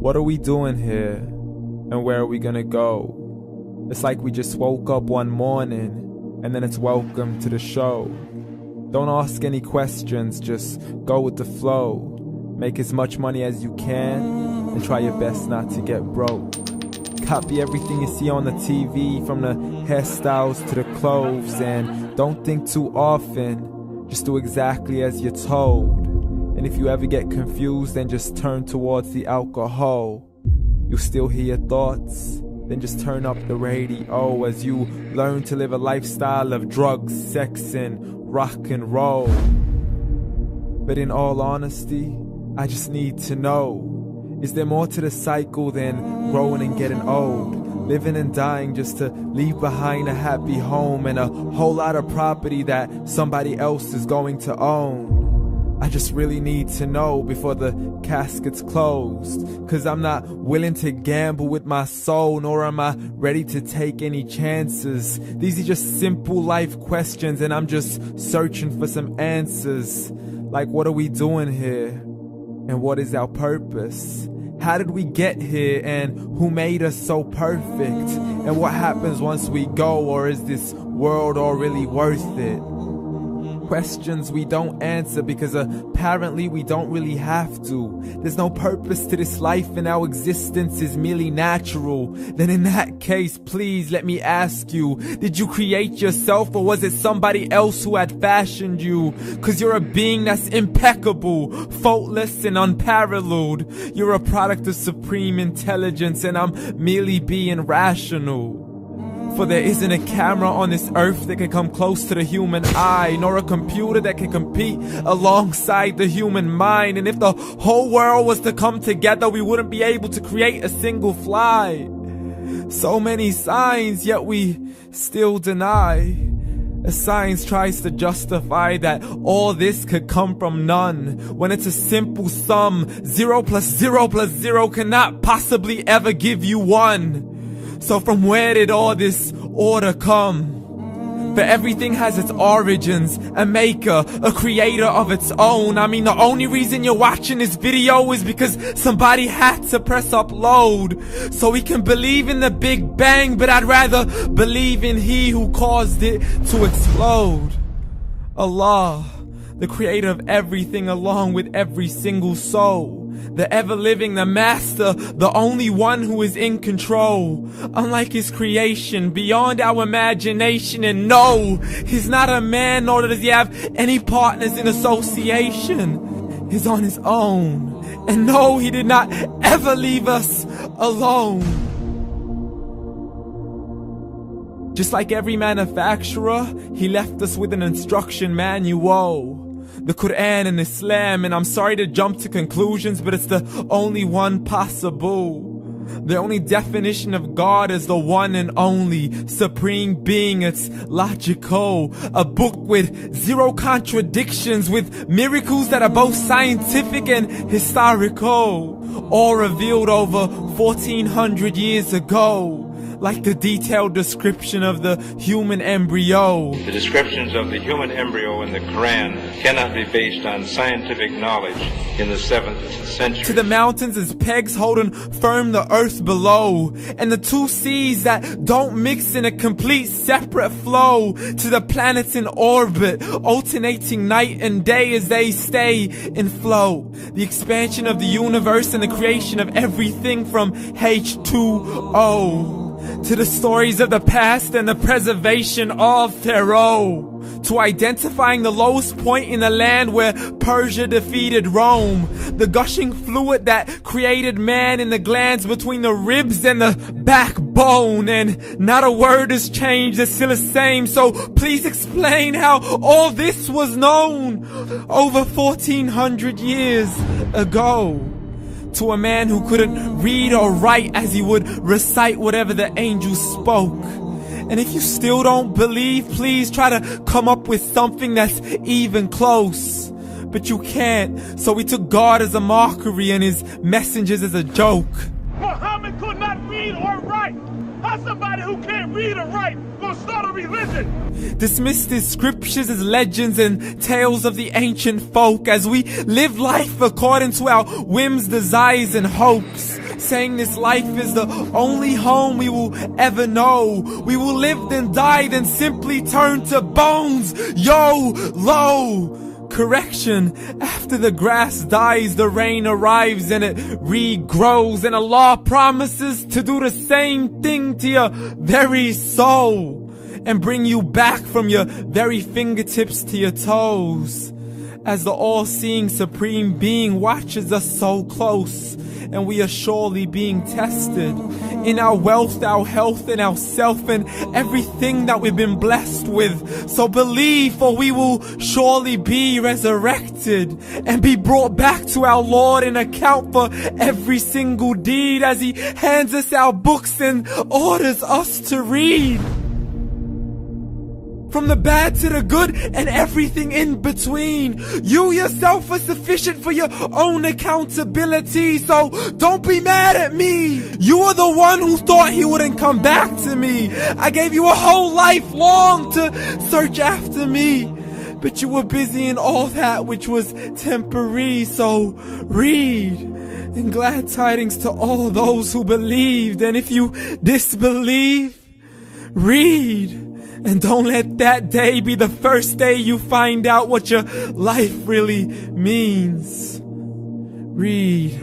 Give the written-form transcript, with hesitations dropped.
What are we doing here? And where are we gonna go? It's like we just woke up one morning, and then it's welcome to the show. Don't ask any questions, just go with the flow. Make as much money as you can, and try your best not to get broke. Copy everything you see on the TV, from the hairstyles to the clothes, and don't think too often, just do exactly as you're told. And if you ever get confused, then just turn towards the alcohol. You still hear your thoughts? Then just turn up the radio as you learn to live a lifestyle of drugs, sex, and rock and roll. But in all honesty, I just need to know, is there more to the cycle than growing and getting old? Living and dying just to leave behind a happy home and a whole lot of property that somebody else is going to own. I just really need to know before the casket's closed, 'cause I'm not willing to gamble with my soul, nor am I ready to take any chances. These are just simple life questions, and I'm just searching for some answers. Like, what are we doing here? And what is our purpose? How did we get here, and who made us so perfect? And what happens once we go, or is this world all really worth it? Questions we don't answer because apparently we don't really have to. There's no purpose to this life and our existence is merely natural. Then in that case, please let me ask you, did you create yourself, or was it somebody else who had fashioned you? 'Cause you're a being that's impeccable, faultless and unparalleled. You're a product of supreme intelligence, and I'm merely being rational. For there isn't a camera on this earth that can come close to the human eye, nor a computer that can compete alongside the human mind. And if the whole world was to come together, we wouldn't be able to create a single fly. So many signs, yet we still deny. As science tries to justify that all this could come from none, when it's a simple sum. 0 plus 0 plus 0 cannot possibly ever give you 1. So from where did all this order come? For everything has its origins, a maker, a creator of its own. I mean, the only reason you're watching this video is because somebody had to press upload. So we can believe in the Big Bang, but I'd rather believe in He who caused it to explode. Allah, the creator of everything along with every single soul. The ever-living, the master, the only one who is in control. Unlike his creation, beyond our imagination. And no, he's not a man, nor does he have any partners in association. He's on his own. And no, he did not ever leave us alone. Just like every manufacturer, he left us with an instruction manual. The Quran and Islam, and I'm sorry to jump to conclusions, but it's the only one possible. The only definition of God is the one and only supreme being. It's logical, a book with 0 contradictions, with miracles that are both scientific and historical, all revealed over 1400 years ago. Like the detailed description of the human embryo. The descriptions of the human embryo in the Quran cannot be based on scientific knowledge in the 7th century. To the mountains as pegs holding firm the earth below, and the 2 seas that don't mix in a complete separate flow. To the planets in orbit, alternating night and day as they stay in flow. The expansion of the universe and the creation of everything from H2O. To the stories of the past and the preservation of Pharaoh. To identifying the lowest point in the land where Persia defeated Rome. The gushing fluid that created man in the glands between the ribs and the backbone. And not a word has changed, it's still the same. So please explain how all this was known over 1400 years ago. To a man who couldn't read or write, as he would recite whatever the angels spoke. And if you still don't believe, please try to come up with something that's even close. But you can't, so we took God as a mockery and his messengers as a joke. Muhammad could not read or write. How's somebody who can't read or write gonna start a religion? Dismissed his scriptures as legends and tales of the ancient folk, as we live life according to our whims, desires, and hopes. saying this life is the only home we will ever know. We will live then die, then simply turn to bones. YOLO! Correction, after the grass dies, the rain arrives and it regrows, and Allah promises to do the same thing to your very soul and bring you back from your very fingertips to your toes, as the all-seeing supreme being watches us so close, and we are surely being tested in our wealth, our health, and our self, and everything that we've been blessed with. So believe, for we will surely be resurrected and be brought back to our Lord and account for every single deed, as He hands us our books and orders us to read. From the bad to the good and everything in between. You yourself are sufficient for your own accountability, so don't be mad at me. You are the one who thought He wouldn't come back to me. I gave you a whole life long to search after me, but you were busy in all that which was temporary. So read, and glad tidings to all those who believed. And if you disbelieve, read. And don't let that day be the first day you find out what your life really means. Read.